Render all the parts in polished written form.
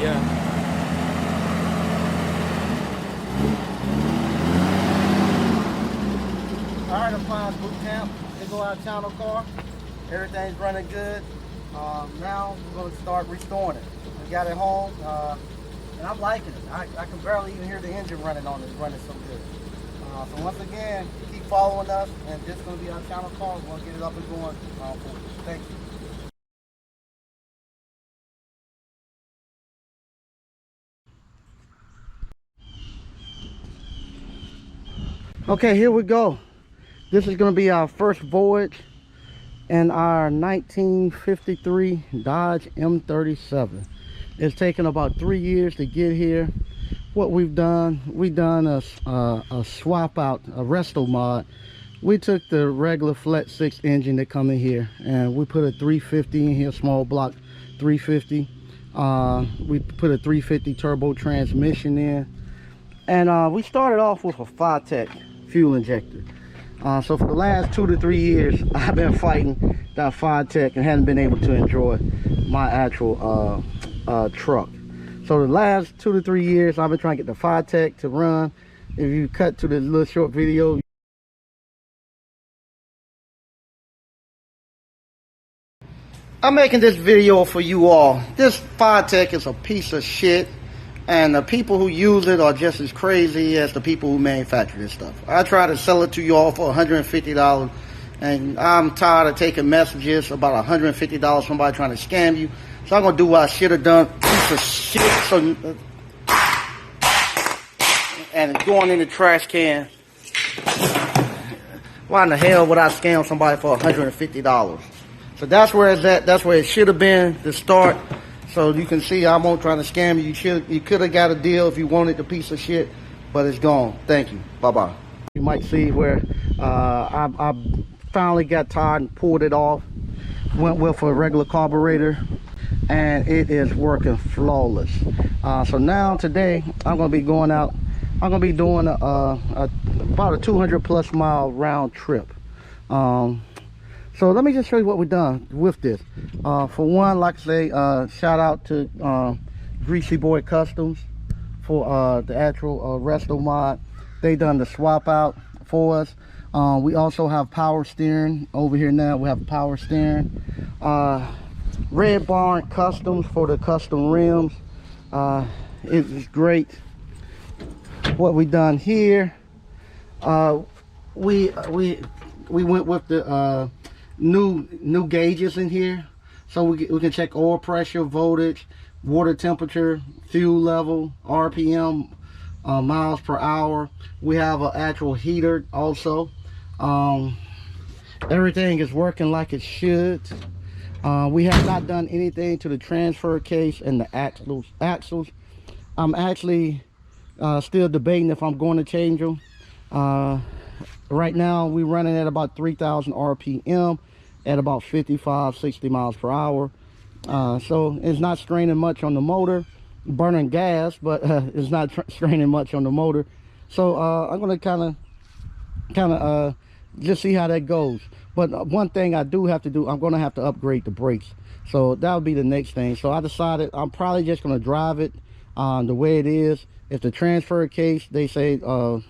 Yeah. Alright, Appliance boot camp. They go out channel car. Everything's running good. Now we're going to start restoring it. We got it home, and I'm liking it. I can barely even hear the engine running on it. It's running so good. So once again, keep following us, and this is going to be our channel car. We're going to get it up and going for you. Thank you. Okay, here we go. This is going to be our first voyage in our 1953 Dodge M37. It's taken about 3 years to get here. What we've done a swap out, a resto mod. We took the regular flat 6 engine that come in here, and we put a 350 in here, small block 350. We put a 350 turbo transmission in, and we started off with a Tech fuel injector. So for the last 2 to 3 years, I've been fighting that Tech and hadn't been able to enjoy my actual truck. So the last 2 to 3 years, I've been trying to get the Tech to run. If you cut to this little short video, I'm making this video for you all. This Tech is a piece of shit, and the people who use it are just as crazy as the people who manufacture this stuff. I try to sell it to you all for $150, and I'm tired of taking messages about $150, somebody trying to scam you. So I'm going to do what I should have done, piece of shit, and it's going in the trash can. Why in the hell would I scam somebody for $150? So that's where it's at. That's where it should have been to start. So you can see I'm not trying to scam you. You could have got a deal if you wanted the piece of shit, but it's gone. Thank you. Bye-bye. You might see where I finally got tired and pulled it off. Went with a regular carburetor, and it is working flawless. So now today I'm going to be going out. I'm going to be doing about a 200 plus mile round trip. So let me just show you what we've done with this. For one, like I say, shout out to Greasy Boy Customs for the actual resto mod. They done the swap out for us. We also have power steering over here now. We have power steering. Red Barn Customs for the custom rims. It is great. What we done here, we went with the new gauges in here, so we can check oil pressure, voltage, water temperature, fuel level, RPM, miles per hour. We have an actual heater also. Everything is working like it should. We have not done anything to the transfer case and the axles. I'm actually still debating if I'm going to change them. Right now we're running at about 3,000 RPM at about 55-60 miles per hour. So it's not straining much on the motor, burning gas, but it's not straining much on the motor. So I'm going to kind of just see how that goes. But one thing I do have to do, I'm going to have to upgrade the brakes. So that would be the next thing. So I decided I'm probably just going to drive it the way it is. If the transfer case, they say a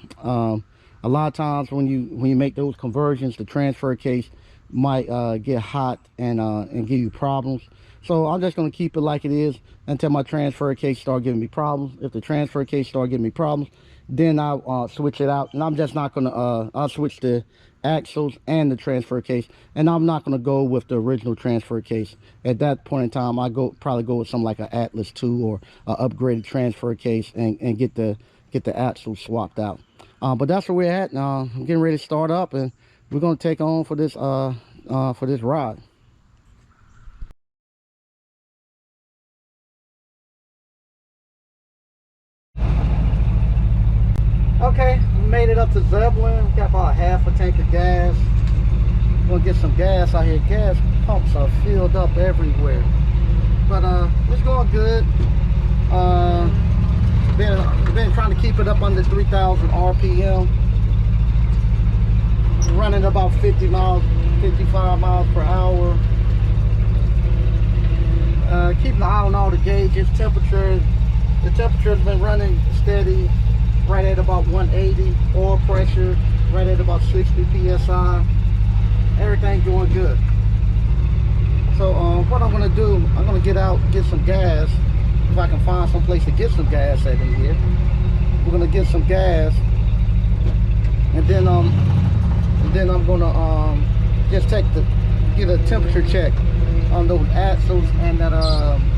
lot of times when you make those conversions, the transfer case might get hot and give you problems. So I'm just going to keep it like it is until my transfer case start giving me problems. If the transfer case start giving me problems, then I'll switch it out. And I'm just not going to I'll switch the axles and the transfer case, and I'm not going to go with the original transfer case. At that point in time, I probably go with something like an Atlas 2 or an upgraded transfer case and get the axles swapped out. But that's where we're at now. I'm getting ready to start up, and we're going to take on for this ride. Okay, we made it up to Zebulon. We got about half a tank of gas. We're gonna get some gas out here. Gas pumps are filled up everywhere, but it's going good. Been trying to keep it up under 3,000 RPM. Running about 55 miles per hour. Keep keeping an eye on all the gauges. The temperature's been running steady, right at about 180. Oil pressure right at about 60 psi. Everything's doing good. So what I'm gonna do, I'm gonna get out, get some gas. If I can find some place to get some gas at in here, we're gonna get some gas, and then I'm gonna just get a temperature check on those axles and that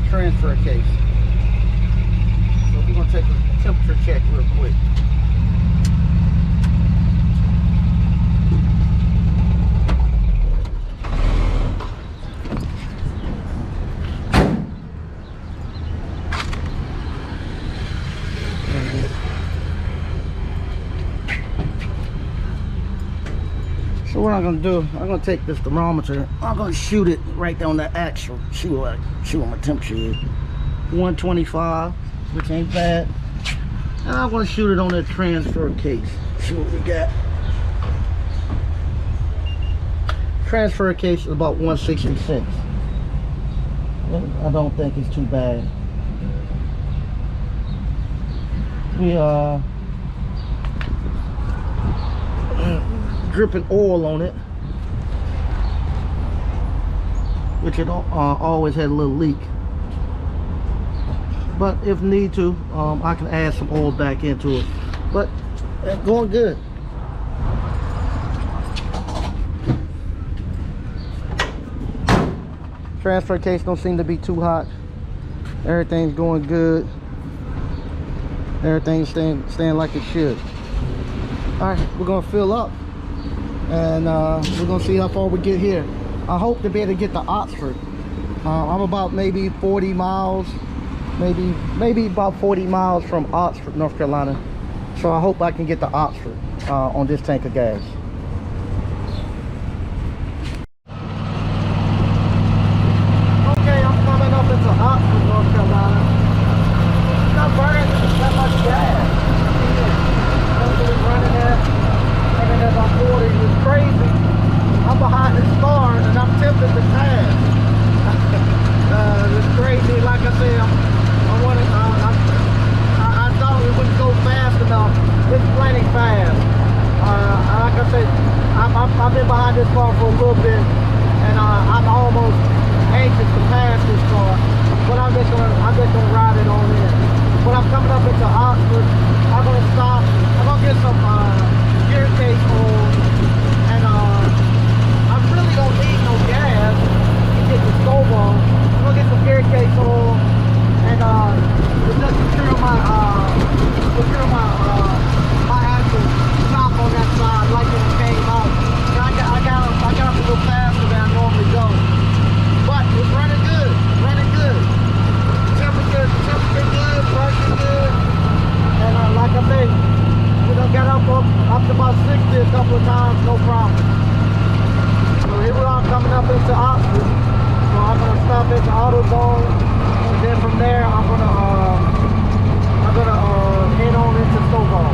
transfer case. So we're gonna take a temperature check real quick. So what I'm gonna do, I'm gonna take this thermometer, I'm gonna shoot it right down the axle, see what my temperature is. 125, which ain't bad. And I'm gonna shoot it on that transfer case, see what we got. Transfer case is about 166. I don't think it's too bad. We dripping oil on it, which it always had a little leak, but if need to, I can add some oil back into it. But it's going good. Transfer case don't seem to be too hot. Everything's going good. Everything's staying like it should. All right, we're gonna fill up, and we're gonna see how far we get here. I hope to be able to get to Oxford. I'm about maybe 40 miles, maybe about 40 miles from Oxford, North Carolina. So I hope I can get to Oxford on this tank of gas. Okay, I'm coming up into Oxford, North Carolina. It's not burning that much gas. Running at about 40. It's crazy. I'm behind this car and I'm tempted to pass. It's crazy. Like I said, I thought it wouldn't go fast enough. It's plenty fast. Like I said, I've been behind this car for a little bit, and I'm almost anxious to pass this car. But I'm just gonna ride it on in. When I'm coming up into Oxford, I'm gonna stop. I'm gonna get some gear case oil, and I really don't need no gas to get the stove on. I'm gonna get some gear case oil, and just secure my actual stop on that side, like when it came out. And I got a little faster than I normally go, but it's running good, Temperature good, pressure good, and like I said, we done got up to about 60 a couple of times, no problem. So here we are coming up into Oxford. So I'm gonna stop at the AutoZone, and then from there I'm gonna head on into Stovall.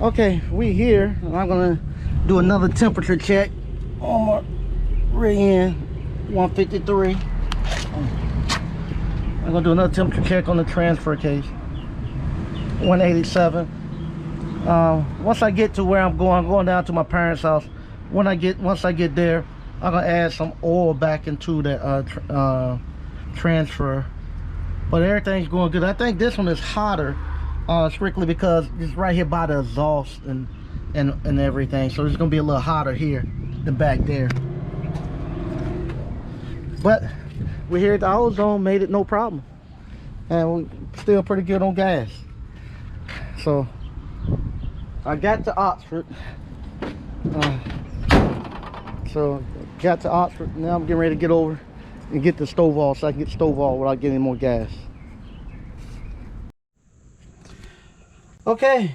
Okay, we here, and I'm gonna do another temperature check on my rear end. 153. I'm gonna do another temperature check on the transfer case. 187. Once I get to where I'm going down to my parents' house. Once I get there, I'm gonna add some oil back into that transfer. But everything's going good. I think this one is hotter, strictly because it's right here by the exhaust and everything. So it's gonna be a little hotter here than back there. But we're here at the AutoZone, made it no problem, and we're still pretty good on gas. So I got to Oxford. Now I'm getting ready to get over and get the Stovall, so I can get Stovall without getting more gas. Okay,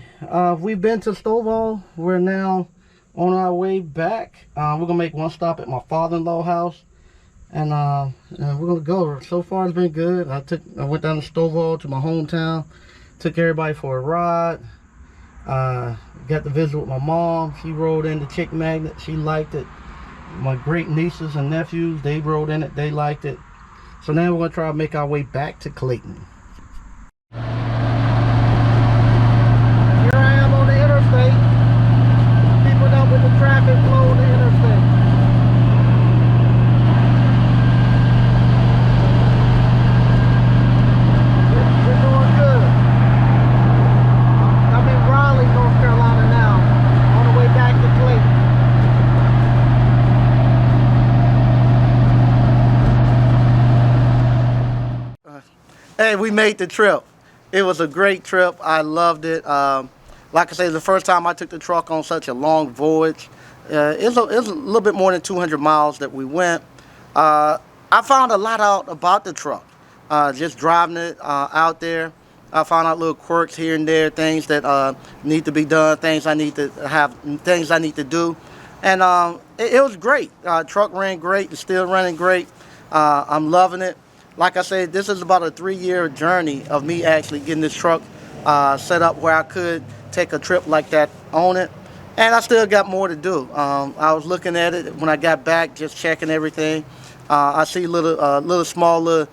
we've been to Stovall. We're now on our way back. We're gonna make one stop at my father-in-law's house. And we're gonna go. So far it's been good. I went down to Stovall to my hometown, took everybody for a ride. Got to visit with my mom. She rode in the Chick Magnet. She liked it. My great nieces and nephews, they rode in it, they liked it. So now we're gonna try to make our way back to Clayton. Here I am on the interstate, keeping up with the traffic flow on the interstate. We're doing good. I'm in Raleigh, North Carolina now, on the way back to Clayton. Hey, we made the trip. It was a great trip. I loved it. Like I say, the first time I took the truck on such a long voyage. It was a little bit more than 200 miles that we went. I found a lot out about the truck. Just driving it out there. I found out little quirks here and there, things that need to be done, things I need to have, things I need to do. And it was great. Truck ran great. It's still running great. I'm loving it. Like I said, this is about a 3-year journey of me actually getting this truck set up where I could take a trip like that on it. And I still got more to do. I was looking at it when I got back, just checking everything. I see little small little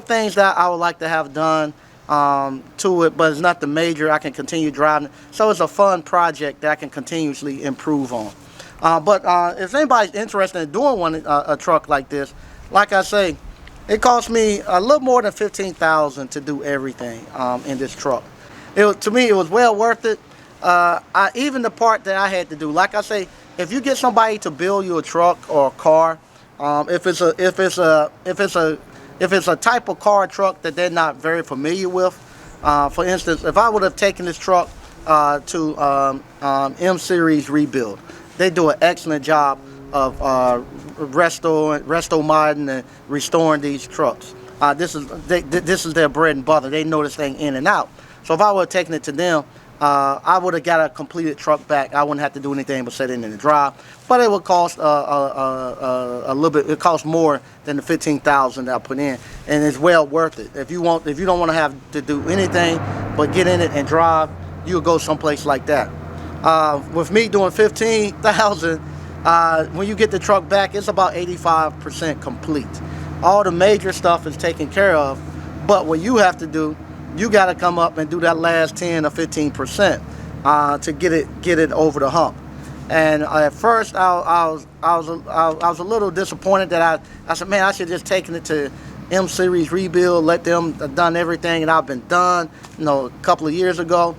things that I would like to have done to it, but it's not the major. I can continue driving it. So it's a fun project that I can continuously improve on. But if anybody's interested in doing a truck like this, like I say, it cost me a little more than $15,000 to do everything in this truck. To me, it was well worth it. Even the part that I had to do, like I say, if you get somebody to build you a truck or a car, if it's a type of car or truck that they're not very familiar with, for instance, if I would have taken this truck to M Series Rebuild, they do an excellent job of restoring and restoring these trucks. This is their bread and butter. They know this thing in and out. So if I would have taken it to them, I would have got a completed truck back. I wouldn't have to do anything but set it in the drive. But it would cost a little bit. It costs more than the $15,000 that I put in, and it's well worth it. If you don't want to have to do anything but get in it and drive, you'll go someplace like that. With me doing $15,000. When you get the truck back, it's about 85% complete. All the major stuff is taken care of, but what you have to do, you got to come up and do that last 10 or 15% to get it over the hump. And at first, I was a little disappointed that I said, man, I should just taken it to M Series Rebuild, let them have done everything, and I've been done, a couple of years ago.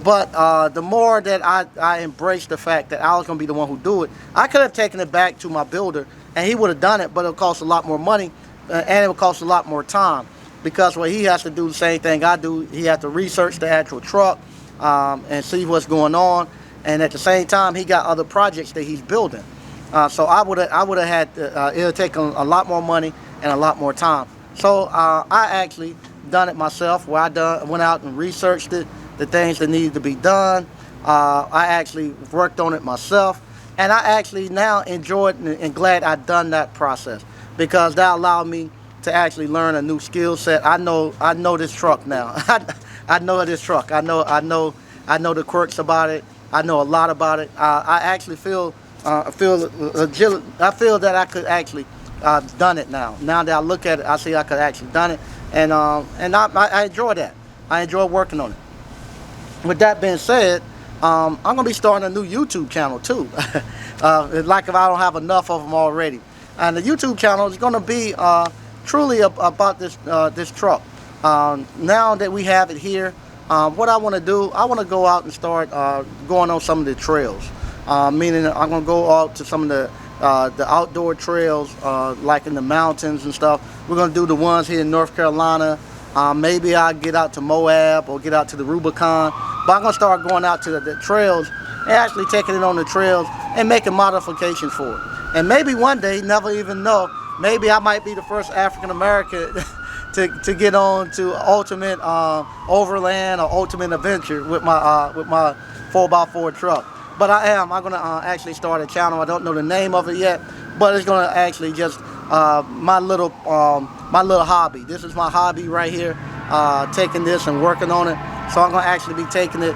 But the more that I embraced the fact that I was going to be the one who do it, I could have taken it back to my builder, and he would have done it, but it would cost a lot more money, and it would cost a lot more time. Because what he has to do the same thing I do, he has to research the actual truck and see what's going on, and at the same time, he got other projects that he's building. So I would have had it would take a lot more money and a lot more time. So I actually done it myself, where I went out and researched it, the things that needed to be done. I actually worked on it myself, and I actually now enjoy it and glad I done that process, because that allowed me to actually learn a new skill set. I know this truck now. I know this truck. I know the quirks about it. I know a lot about it. I actually feel legit. I feel that I could actually done it now. Now that I look at it, I see I could actually done it, and I enjoy that. I enjoy working on it. With that being said, I'm going to be starting a new YouTube channel too. Like if I don't have enough of them already. And the YouTube channel is going to be truly about this truck. Now that we have it here, what I want to do, I want to go out and start going on some of the trails. Meaning I'm going to go out to some of the outdoor trails, like in the mountains and stuff. We're going to do the ones here in North Carolina. Maybe I'll get out to Moab or get out to the Rubicon. But I'm going to start going out to the trails and actually taking it on the trails and making modifications for it. And maybe one day, never even know, maybe I might be the first African American to get on to ultimate overland or ultimate adventure with my 4x4 truck. But I'm going to actually start a channel. I don't know the name of it yet, but it's going to actually just my little hobby. This is my hobby right here, taking this and working on it. So I'm going to actually be taking it,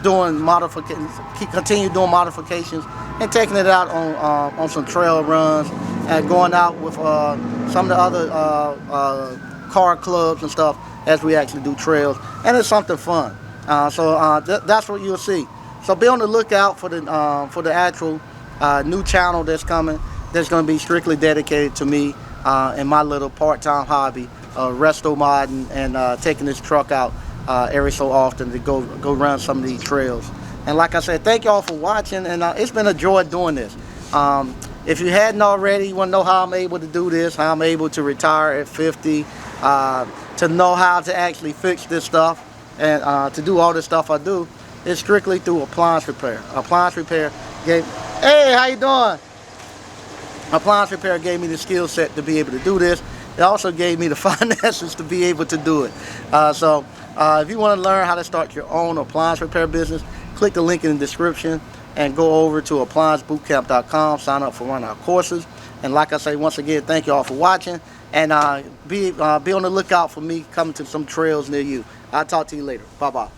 doing modifications, continue doing modifications and taking it out on some trail runs and going out with some of the other car clubs and stuff as we actually do trails, and it's something fun. That's what you'll see. So be on the lookout for the actual new channel that's coming. That's going to be strictly dedicated to me and my little part-time hobby, resto modding and taking this truck out every so often to go run some of these trails. And like I said, thank y'all for watching, and it's been a joy doing this. If you hadn't already, you want to know how I'm able to do this, how I'm able to retire at 50, to know how to actually fix this stuff, and to do all this stuff I do, it's strictly through appliance repair. Appliance repair gave, hey, how you doing? Appliance repair gave me the skill set to be able to do this. It also gave me the finances to be able to do it. If you want to learn how to start your own appliance repair business, click the link in the description and go over to appliancebootcamp.com, sign up for one of our courses. And like I say, once again, thank you all for watching, and be on the lookout for me coming to some trails near you. I'll talk to you later. Bye-bye.